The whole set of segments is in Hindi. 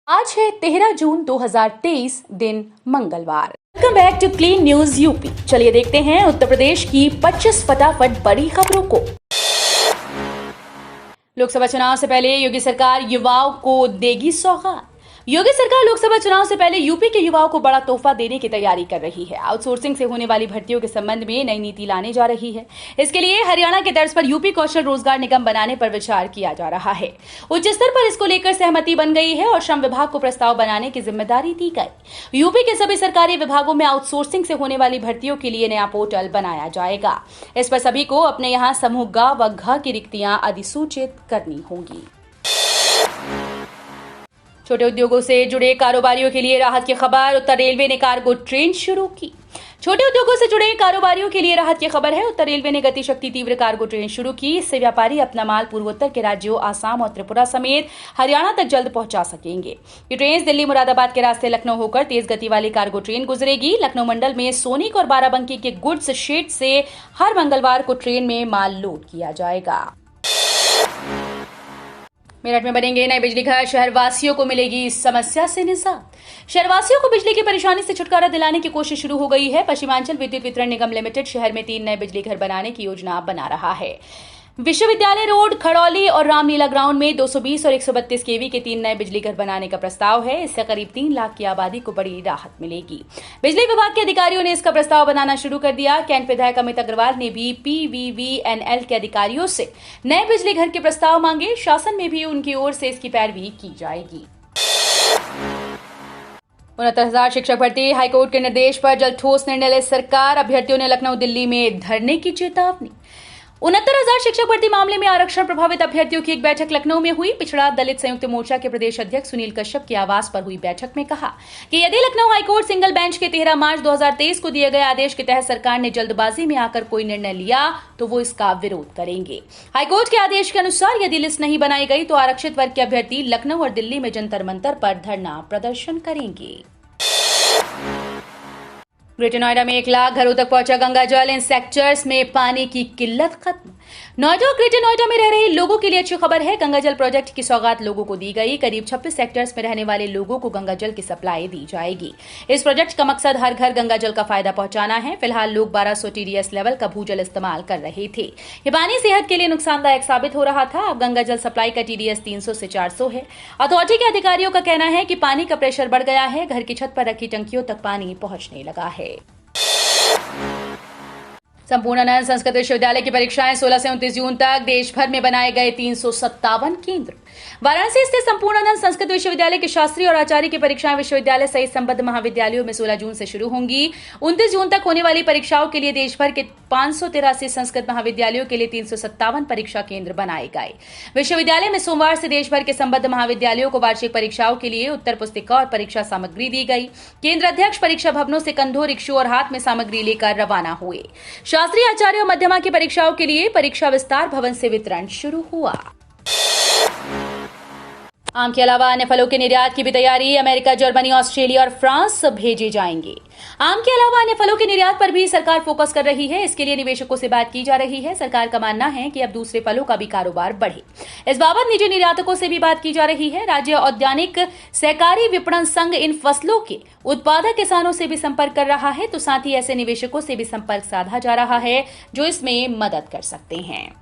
आज है 13 जून 2023 दिन मंगलवार। Welcome back to Clean News UP. चलिए देखते हैं उत्तर प्रदेश की 25 फटाफट बड़ी खबरों को। लोकसभा चुनाव से पहले योगी सरकार युवाओं को देगी सौगात। योगी सरकार लोकसभा चुनाव से पहले यूपी के युवाओं को बड़ा तोहफा देने की तैयारी कर रही है। आउटसोर्सिंग से होने वाली भर्तियों के संबंध में नई नीति लाने जा रही है। इसके लिए हरियाणा के तर्ज पर यूपी कौशल रोजगार निगम बनाने पर विचार किया जा रहा है। उच्च स्तर पर इसको लेकर सहमति बन गई है और श्रम विभाग को प्रस्ताव बनाने की जिम्मेदारी दी गई। यूपी के सभी सरकारी विभागों में आउटसोर्सिंग से होने वाली भर्तियों के लिए नया पोर्टल बनाया जाएगा। इस पर सभी को अपने यहाँ समूह ग व घ की रिक्तियां अधिसूचित करनी होंगी। छोटे उद्योगों से जुड़े कारोबारियों के लिए राहत की खबर। उत्तर रेलवे ने कार्गो ट्रेन शुरू की। छोटे उद्योगों से जुड़े कारोबारियों के लिए राहत की खबर है। उत्तर रेलवे ने गति शक्ति तीव्र कार्गो ट्रेन शुरू की। इससे व्यापारी अपना माल पूर्वोत्तर के राज्यों आसाम और त्रिपुरा समेत हरियाणा तक जल्द पहुंचा सकेंगे। ये ट्रेन दिल्ली मुरादाबाद के रास्ते लखनऊ होकर तेज गति वाली कार्गो ट्रेन गुजरेगी। लखनऊ मंडल में सोनिक और बाराबंकी के गुड्स शेड से हर मंगलवार को ट्रेन में माल लोड किया जाएगा। मेरठ में बनेंगे नए बिजली घर। शहरवासियों को मिलेगी समस्या से निजात। शहरवासियों को बिजली की परेशानी से छुटकारा दिलाने की कोशिश शुरू हो गई है। पश्चिमांचल विद्युत वितरण निगम लिमिटेड शहर में 3 नए बिजली घर बनाने की योजना बना रहा है। विश्वविद्यालय रोड, खड़ौली और रामलीला ग्राउंड में 220 और 132 केवी के 3 नए बिजली घर बनाने का प्रस्ताव है। इससे करीब 3 लाख की आबादी को बड़ी राहत मिलेगी। बिजली विभाग के अधिकारियों ने इसका प्रस्ताव बनाना शुरू कर दिया। कैंट विधायक अमित अग्रवाल ने भी PVVNL के अधिकारियों से नए बिजली घर के प्रस्ताव मांगे। शासन में भी उनकी ओर से इसकी पैरवी की जाएगी। 69,000 शिक्षक भर्ती। हाईकोर्ट के निर्देश पर जल्द ठोस निर्णय ले सरकार। अभ्यर्थियों ने लखनऊ दिल्ली में धरने की चेतावनी। 69,000 शिक्षक भर्ती मामले में आरक्षण प्रभावित अभ्यर्थियों की एक बैठक लखनऊ में हुई। पिछड़ा दलित संयुक्त मोर्चा के प्रदेश अध्यक्ष सुनील कश्यप के आवास पर हुई बैठक में कहा कि यदि लखनऊ हाईकोर्ट सिंगल बेंच के 13 मार्च 2023 को दिए गए आदेश के तहत सरकार ने जल्दबाजी में आकर कोई निर्णय लिया तो वो इसका विरोध करेंगे। हाईकोर्ट के आदेश के अनुसार यदि लिस्ट नहीं बनाई गई तो आरक्षित वर्ग के अभ्यर्थी लखनऊ और दिल्ली में जंतर मंतर पर धरना प्रदर्शन करेंगे। ग्रेटर नोएडा में 1 लाख घरों तक पहुंचा गंगा जल। इन सेक्टर्स में पानी की किल्लत खत्म। नोएडा और ग्रेटर नोएडा में रह रहे लोगों के लिए अच्छी खबर है। गंगा जल प्रोजेक्ट की सौगात लोगों को दी गई। करीब 26 सेक्टर्स में रहने वाले लोगों को गंगा जल की सप्लाई दी जाएगी। इस प्रोजेक्ट का मकसद हर घर गंगा जल का फायदा पहुंचाना है। फिलहाल लोग 1200 TDS लेवल का भूजल इस्तेमाल कर रहे थे। ये पानी सेहत के लिए नुकसानदायक साबित हो रहा था। अब गंगा जल सप्लाई का TDS 300 से 400 है। अथॉरिटी के अधिकारियों का कहना है कि पानी का प्रेशर बढ़ गया है। घर की छत पर रखी टंकियों तक पानी पहुंचने लगा है। संपूर्णानंद संस्कृत विश्वविद्यालय की परीक्षाएं 16 से 29 जून तक। देश भर में बनाए गए 357 केंद्र। वाराणसी स्थित संपूर्णानंद संस्कृत विश्वविद्यालय के शास्त्री और आचार्य की परीक्षाएं विश्वविद्यालय सहित संबद्ध महाविद्यालयों में 16 जून से शुरू होंगी। 29 जून तक होने वाली परीक्षाओं के लिए देश भर के 583 संस्कृत महाविद्यालयों के लिए 357 परीक्षा केंद्र बनाए गए। विश्वविद्यालय में सोमवार से देश भर के संबद्ध महाविद्यालयों को वार्षिक परीक्षाओं के लिए उत्तर पुस्तिका और परीक्षा सामग्री दी गई। केंद्र अध्यक्ष परीक्षा भवनों से कंधों, रिक्शों और हाथ में सामग्री लेकर रवाना हुए। शास्त्री, आचार्य और मध्यमा की परीक्षाओं के लिए परीक्षा विस्तार भवन से वितरण शुरू हुआ। आम के अलावा अन्य फलों के निर्यात की भी तैयारी। अमेरिका, जर्मनी, ऑस्ट्रेलिया और फ्रांस भेजे जाएंगे। आम के अलावा अन्य फलों के निर्यात पर भी सरकार फोकस कर रही है। इसके लिए निवेशकों से बात की जा रही है। सरकार का मानना है कि अब दूसरे फलों का भी कारोबार बढ़े। इस बाबत निजी निर्यातकों से भी बात की जा रही है। राज्य औद्यानिक सहकारी विपणन संघ इन फसलों के उत्पादक किसानों से भी संपर्क कर रहा है, तो साथ ही ऐसे निवेशकों से भी संपर्क साधा जा रहा है जो इसमें मदद कर सकते हैं।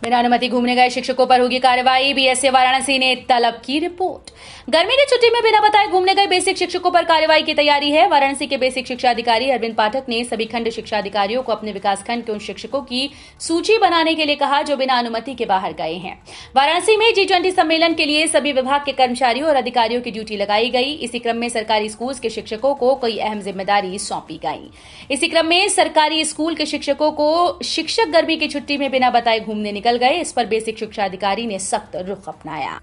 बिना अनुमति घूमने गए शिक्षकों पर होगी कार्रवाई। BSA वाराणसी ने तलब की रिपोर्ट। गर्मी की छुट्टी में बिना बताए घूमने गए बेसिक शिक्षकों पर कार्रवाई की तैयारी है। वाराणसी के बेसिक शिक्षा अधिकारी अरविंद पाठक ने सभी खंड शिक्षा अधिकारियों को अपने विकासखंड के उन शिक्षकों की सूची बनाने के लिए कहा जो बिना अनुमति के बाहर गए हैं। वाराणसी में G20 सम्मेलन के लिए सभी विभाग के कर्मचारियों और अधिकारियों की ड्यूटी लगाई गई। इसी क्रम में सरकारी स्कूल के शिक्षकों को कई अहम जिम्मेदारी सौंपी गई। इसी क्रम में सरकारी स्कूल के शिक्षकों को शिक्षक गर्मी की छुट्टी में बिना बताए घूमने निकल गए। इस पर बेसिक शिक्षा अधिकारी ने सख्त रुख अपनाया।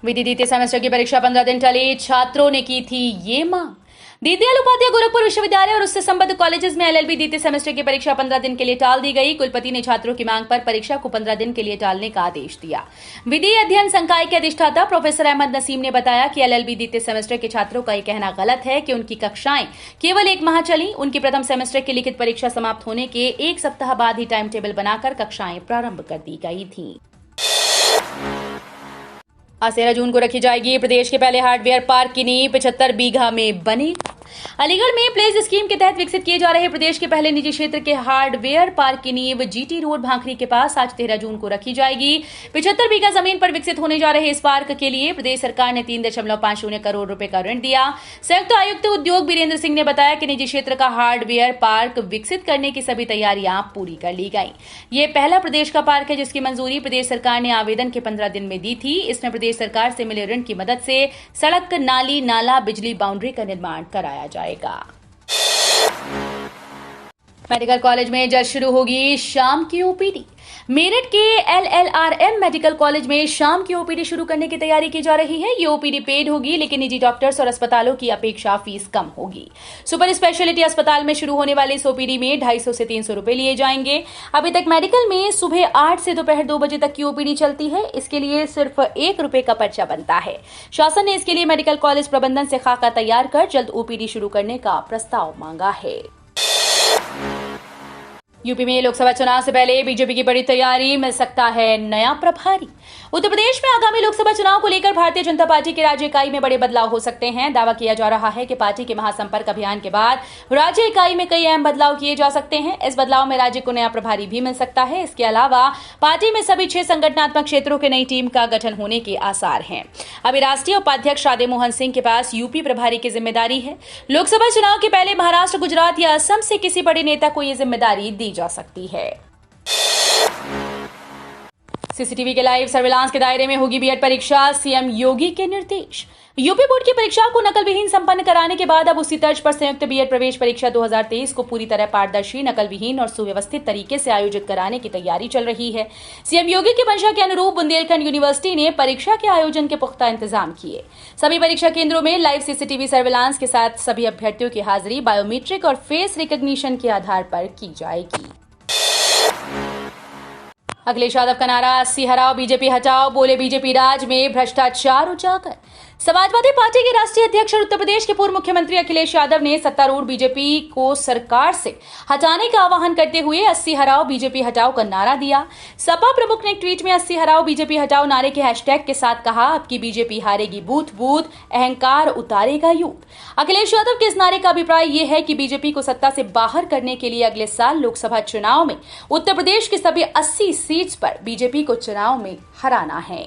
विधि द्वितीय सेमेस्टर की परीक्षा 15 दिन टली। छात्रों ने की थी ये मांग। दीनदयाल उपाध्याय गोरखपुर विश्वविद्यालय और उससे संबद्ध कॉलेजेस में LLB द्वितीय सेमेस्टर की परीक्षा 15 दिन के लिए टाल दी गई। कुलपति ने छात्रों की मांग पर परीक्षा को 15 दिन के लिए टालने का आदेश दिया। विधि अध्ययन संकाय के अधिष्ठाता प्रोफेसर अहमद नसीम ने बताया कि LLB द्वितीय सेमेस्टर के छात्रों का यह कहना गलत है कि उनकी कक्षाएं केवल 1 माह चली। उनकी प्रथम सेमेस्टर की लिखित परीक्षा समाप्त होने के 1 सप्ताह बाद ही टाइम टेबल बनाकर कक्षाएं प्रारंभ कर दी गई थी। आज 13 जून को रखी जाएगी प्रदेश के पहले हार्डवेयर पार्क की नींव 75 बीघा में बनी। अलीगढ़ में प्लेस स्कीम के तहत विकसित किए जा रहे प्रदेश के पहले निजी क्षेत्र के हार्डवेयर पार्क की नींव जीटी रोड भांखरी के पास आज 13 जून को रखी जाएगी। 75 बीघा जमीन पर विकसित होने जा रहे इस पार्क के लिए प्रदेश सरकार ने 3.50 करोड़ रुपए का ऋण दिया। संयुक्त आयुक्त उद्योग बीरेंद्र सिंह ने बताया कि निजी क्षेत्र का हार्डवेयर पार्क विकसित करने की सभी तैयारियां पूरी कर ली गई। ये पहला प्रदेश का पार्क है जिसकी मंजूरी प्रदेश सरकार ने आवेदन के 15 दिन में दी थी। इसमें प्रदेश सरकार से मिले ऋण की मदद से सड़क, नाली, नाला, बिजली, बाउंड्री का निर्माण कराया जाएगा। मेडिकल कॉलेज में जल्द शुरू होगी शाम की ओपीडी। मेरठ के LLRM मेडिकल कॉलेज में शाम की ओपीडी शुरू करने की तैयारी की जा रही है। ये ओपीडी पेड होगी, लेकिन निजी डॉक्टर्स और अस्पतालों की अपेक्षा फीस कम होगी। सुपर स्पेशलिटी अस्पताल में शुरू होने वाली इस ओपीडी में 250 से 300 रुपए लिए जाएंगे। अभी तक मेडिकल में सुबह 8 से दोपहर 2 बजे तक की ओपीडी चलती है। इसके लिए सिर्फ 1 रुपए का पर्चा बनता है। शासन ने इसके लिए मेडिकल कॉलेज प्रबंधन से खाका तैयार कर जल्द ओपीडी शुरू करने का प्रस्ताव मांगा है। यूपी में लोकसभा चुनाव से पहले बीजेपी की बड़ी तैयारी, मिल सकता है नया प्रभारी। उत्तर प्रदेश में आगामी लोकसभा चुनाव को लेकर भारतीय जनता पार्टी की राज्य इकाई में बड़े बदलाव हो सकते हैं। दावा किया जा रहा है कि पार्टी के महासंपर्क अभियान के बाद राज्य इकाई में कई अहम बदलाव किए जा सकते हैं। इस बदलाव में राज्य को नया प्रभारी भी मिल सकता है। इसके अलावा पार्टी में सभी 6 संगठनात्मक क्षेत्रों की नई टीम का गठन होने के आसार हैं। अभी राष्ट्रीय उपाध्यक्ष राधे मोहन सिंह के पास यूपी प्रभारी की जिम्मेदारी है। लोकसभा चुनाव के पहले महाराष्ट्र, गुजरात या असम से किसी बड़े नेता को यह जिम्मेदारी दी जा सकती है। सीसीटीवी के लाइव सर्विलांस के दायरे में होगी बीएड परीक्षा, सीएम योगी के निर्देश। यूपी बोर्ड की परीक्षा को नकल विहीन संपन्न कराने के बाद अब उसी तर्ज पर संयुक्त बीएड प्रवेश परीक्षा 2023 को पूरी तरह पारदर्शी, नकल विहीन और सुव्यवस्थित तरीके से आयोजित कराने की तैयारी चल रही है। सीएम योगी की मंशा के अनुरूप बुंदेलखंड यूनिवर्सिटी ने परीक्षा के आयोजन के पुख्ता इंतजाम किए। सभी परीक्षा केंद्रों में लाइव सीसीटीवी सर्विलांस के साथ सभी अभ्यर्थियों की हाजिरी बायोमीट्रिक और फेस रिकॉग्निशन के आधार पर की जाएगी। अखिलेश यादव का नारा 80 हराओ बीजेपी हटाओ, बोले बीजेपी राज में भ्रष्टाचार उजागर। समाजवादी पार्टी के राष्ट्रीय अध्यक्ष और उत्तर प्रदेश के पूर्व मुख्यमंत्री अखिलेश यादव ने सत्तारूढ़ बीजेपी को सरकार से हटाने का आह्वान करते हुए 80 हराओ बीजेपी हटाओ का नारा दिया। सपा प्रमुख ने एक ट्वीट में 80 हराओ बीजेपी हटाओ नारे के हैशटैग के साथ कहा, अब की बीजेपी हारेगी बूथ बूथ, अहंकार उतारेगा यूथ। अखिलेश यादव के इस नारे का अभिप्राय यह है कि बीजेपी को सत्ता से बाहर करने के लिए अगले साल लोकसभा चुनाव में उत्तर प्रदेश की सभी 80 सीट्स पर बीजेपी को चुनाव में हराना है।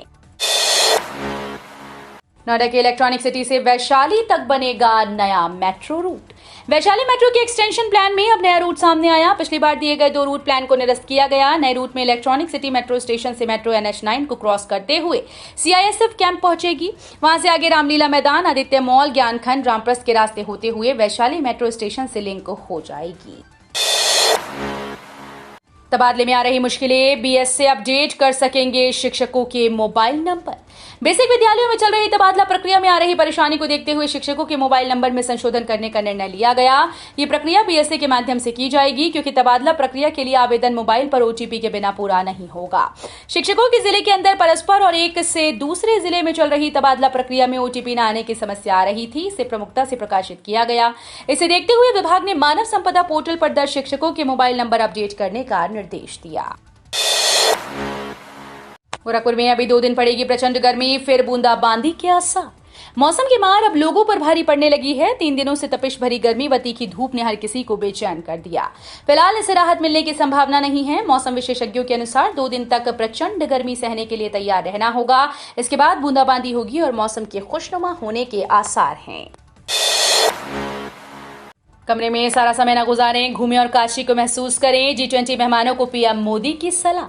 नोएडा के इलेक्ट्रॉनिक सिटी से वैशाली तक बनेगा नया मेट्रो रूट। वैशाली मेट्रो के एक्सटेंशन प्लान में अब नया रूट सामने आया। पिछली बार दिए गए 2 रूट प्लान को निरस्त किया गया। नए रूट में इलेक्ट्रॉनिक सिटी मेट्रो स्टेशन से मेट्रो NH9 को क्रॉस करते हुए CISF कैंप पहुंचेगी। वहां से आगे रामलीला मैदान, आदित्य मॉल, ज्ञानखंड, रामप्रस्थ के रास्ते होते हुए वैशाली मेट्रो स्टेशन से लिंक हो जाएगी। तबादले में आ रही मुश्किलें, BS से अपडेट कर सकेंगे शिक्षकों के मोबाइल नंबर। बेसिक विद्यालयों में चल रही तबादला प्रक्रिया में आ रही परेशानी को देखते हुए शिक्षकों के मोबाइल नंबर में संशोधन करने का निर्णय लिया गया। ये प्रक्रिया BSA के माध्यम से की जाएगी, क्योंकि तबादला प्रक्रिया के लिए आवेदन मोबाइल पर OTP के बिना पूरा नहीं होगा। शिक्षकों के जिले के अंदर परस्पर और एक से दूसरे जिले में चल रही तबादला प्रक्रिया में OTP न आने की समस्या आ रही थी। इसे प्रमुखता से प्रकाशित किया गया। इसे देखते हुए विभाग ने मानव संपदा पोर्टल पर दर्ज शिक्षकों के मोबाइल नंबर अपडेट करने का निर्देश दिया। गोरखपुर में अभी 2 दिन पड़ेगी प्रचंड गर्मी, फिर बूंदाबांदी के आसार। मौसम की मार अब लोगों पर भारी पड़ने लगी है। 3 दिनों से तपिश भरी गर्मी व तीखी धूप ने हर किसी को बेचैन कर दिया। फिलहाल इससे राहत मिलने की संभावना नहीं है। मौसम विशेषज्ञों के अनुसार 2 दिन तक प्रचंड गर्मी सहने के लिए तैयार रहना होगा। इसके बाद बूंदाबांदी होगी और मौसम के खुशनुमा होने के आसार हैं। कमरे में सारा समय न गुजारें, घूमें और काशी को महसूस करें। G20 मेहमानों को PM मोदी की सलाह।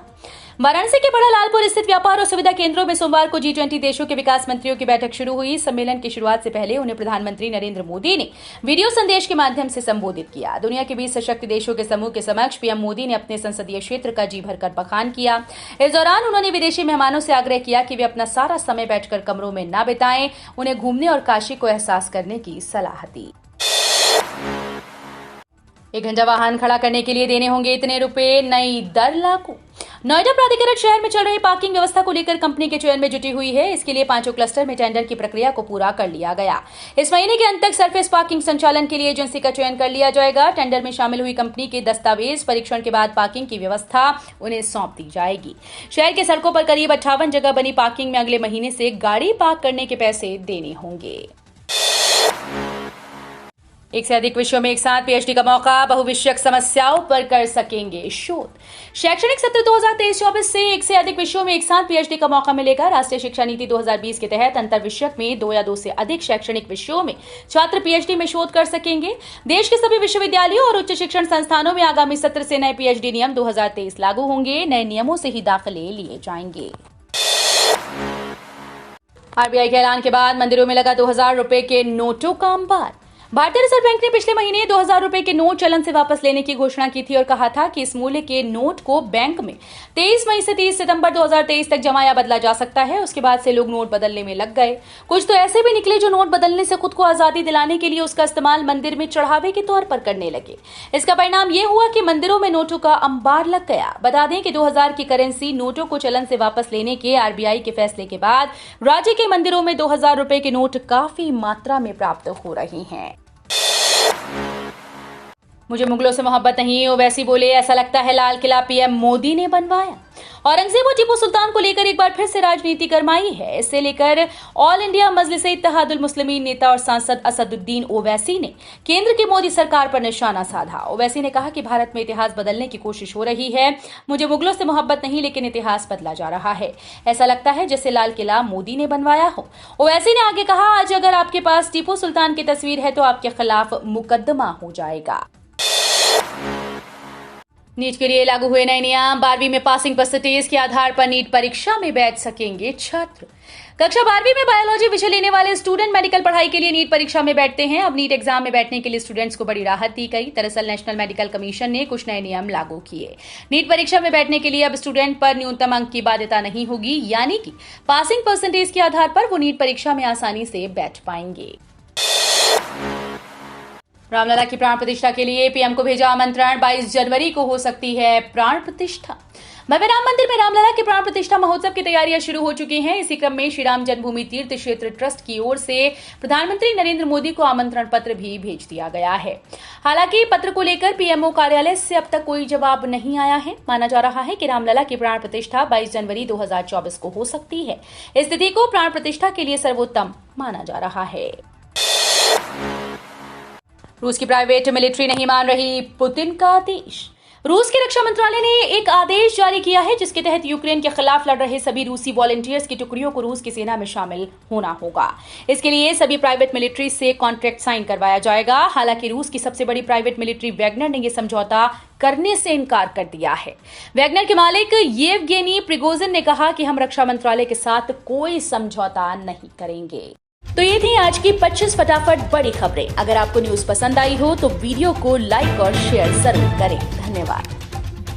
वाराणसी के बड़ा लालपुर स्थित व्यापार और सुविधा केंद्रों में सोमवार को G20 देशों के विकास मंत्रियों की बैठक शुरू हुई। सम्मेलन की शुरुआत से पहले उन्हें प्रधानमंत्री नरेंद्र मोदी ने वीडियो संदेश के माध्यम से संबोधित किया। दुनिया के 20 सशक्त देशों के समूह के समक्ष PM मोदी ने अपने संसदीय क्षेत्र का जी भरकर बखान किया। इस दौरान उन्होंने विदेशी मेहमानों से आग्रह किया कि वे अपना सारा समय बैठकर कमरों में न बिताएं। उन्हें घूमने और काशी को एहसास करने की सलाह दी। 1 घंटा वाहन खड़ा करने के लिए देने होंगे इतने रुपए, नई दर लागू। नोएडा प्राधिकरण शहर में चल रही पार्किंग व्यवस्था को लेकर कंपनी के चयन में जुटी हुई है। इसके लिए 5 क्लस्टर में टेंडर की प्रक्रिया को पूरा कर लिया गया। इस महीने के अंत तक सरफेस पार्किंग संचालन के लिए एजेंसी का चयन कर लिया जाएगा। टेंडर में शामिल हुई कंपनी के दस्तावेज परीक्षण के बाद पार्किंग की व्यवस्था उन्हें सौंप दी जाएगी। शहर के सड़कों पर करीब 58 जगह बनी पार्किंग में अगले महीने से गाड़ी पार्क करने के पैसे देने होंगे। एक से अधिक विषयों में एक साथ पीएचडी का मौका, बहुविषयक समस्याओं पर कर सकेंगे शोध। शैक्षणिक सत्र 2023-24 से एक से अधिक विषयों में एक साथ पीएचडी का मौका मिलेगा। राष्ट्रीय शिक्षा नीति 2020 के तहत अंतर विषयक में 2 या 2 से अधिक शैक्षणिक विषयों में छात्र पीएचडी में शोध कर सकेंगे। देश के सभी विश्वविद्यालयों और उच्च शिक्षण संस्थानों में आगामी सत्र से नए पीएचडी नियम 2023 लागू होंगे। नए नियमों से ही दाखिले लिए जाएंगे। आरबीआई के ऐलान के बाद मंदिरों में लगा 2000 रुपए के नोटों का अंबार। भारतीय रिजर्व बैंक ने पिछले महीने 2000 रुपए के नोट चलन से वापस लेने की घोषणा की थी और कहा था कि इस मूल्य के नोट को बैंक में 23 मई से 30 सितंबर 2023 तक जमा या बदला जा सकता है। उसके बाद से लोग नोट बदलने में लग गए। कुछ तो ऐसे भी निकले जो नोट बदलने से खुद को आजादी दिलाने के लिए उसका इस्तेमाल मंदिर में चढ़ावे के तौर पर करने लगे। इसका परिणाम ये हुआ कि मंदिरों में नोटों का अंबार लग गया। बता दें कि 2000 की करेंसी नोटों को चलन से वापस लेने के आरबीआई के फैसले के बाद राज्य के मंदिरों में 2000 रुपए के नोट काफी मात्रा में प्राप्त हो रहे हैं। मुझे मुगलों से मोहब्बत नहीं, ओवैसी बोले, ऐसा लगता है लाल किला पीएम मोदी ने बनवाया। औरंगजेब और टीपू सुल्तान को लेकर एक बार फिर से राजनीति गरमाई है। इससे लेकर ऑल इंडिया मजलिस-ए-इत्तेहादुल मुस्लिमीन नेता और सांसद असदुद्दीन ओवैसी ने केंद्र की मोदी सरकार पर निशाना साधा। ओवैसी ने कहा कि भारत में इतिहास बदलने की कोशिश हो रही है। मुझे मुगलों से मोहब्बत नहीं, लेकिन इतिहास बदला जा रहा है। ऐसा लगता है जैसे लाल किला मोदी ने बनवाया हो। ओवैसी ने आगे कहा, आज अगर आपके पास टीपू सुल्तान की तस्वीर है तो आपके खिलाफ मुकदमा हो जाएगा। नीट के लिए लागू हुए नए नियम। 12वीं में पासिंग परसेंटेज के आधार पर नीट परीक्षा में बैठ सकेंगे छात्र। कक्षा 12वीं में बायोलॉजी विषय लेने वाले स्टूडेंट मेडिकल पढ़ाई के लिए नीट परीक्षा में बैठते हैं। अब नीट एग्जाम में बैठने के लिए स्टूडेंट्स को बड़ी राहत दी गई। दरअसल नेशनल मेडिकल कमीशन ने कुछ नए नियम लागू किए। नीट परीक्षा में बैठने के लिए अब स्टूडेंट पर न्यूनतम अंक की बाध्यता नहीं होगी, यानी कि पासिंग परसेंटेज के आधार पर वो नीट परीक्षा में आसानी से बैठ पाएंगे। रामलला की प्राण प्रतिष्ठा के लिए पीएम को भेजा आमंत्रण। 22 जनवरी को हो सकती है प्राण प्रतिष्ठा। भव्य राम मंदिर में रामलला के प्राण प्रतिष्ठा महोत्सव की तैयारियां शुरू हो चुकी हैं। इसी क्रम में श्री राम जन्मभूमि तीर्थ क्षेत्र ट्रस्ट की ओर से प्रधानमंत्री नरेंद्र मोदी को आमंत्रण पत्र भी भेज दिया गया है। हालांकि पत्र को लेकर पीएमओ कार्यालय से अब तक कोई जवाब नहीं आया है। माना जा रहा है कि रामलला की प्राण प्रतिष्ठा 22 जनवरी 2024 को हो सकती है। इस तिथि को प्राण प्रतिष्ठा के लिए सर्वोत्तम माना जा रहा है। रूस की प्राइवेट मिलिट्री नहीं मान रही पुतिन का आदेश। रूस के रक्षा मंत्रालय ने एक आदेश जारी किया है जिसके तहत यूक्रेन के खिलाफ लड़ रहे सभी रूसी वॉलंटियर्स की टुकड़ियों को रूस की सेना में शामिल होना होगा। इसके लिए सभी प्राइवेट मिलिट्री से कॉन्ट्रैक्ट साइन करवाया जाएगा। हालांकि रूस की सबसे बड़ी प्राइवेट मिलिट्री वैगनर ने यह समझौता करने से इनकार कर दिया है। वैगनर के मालिक येवगेनी प्रिगोजिन ने कहा कि हम रक्षा मंत्रालय के साथ कोई समझौता नहीं करेंगे। तो ये थी आज की 25 फटाफट बड़ी खबरें। अगर आपको न्यूज पसंद आई हो तो वीडियो को लाइक और शेयर जरूर करें। धन्यवाद।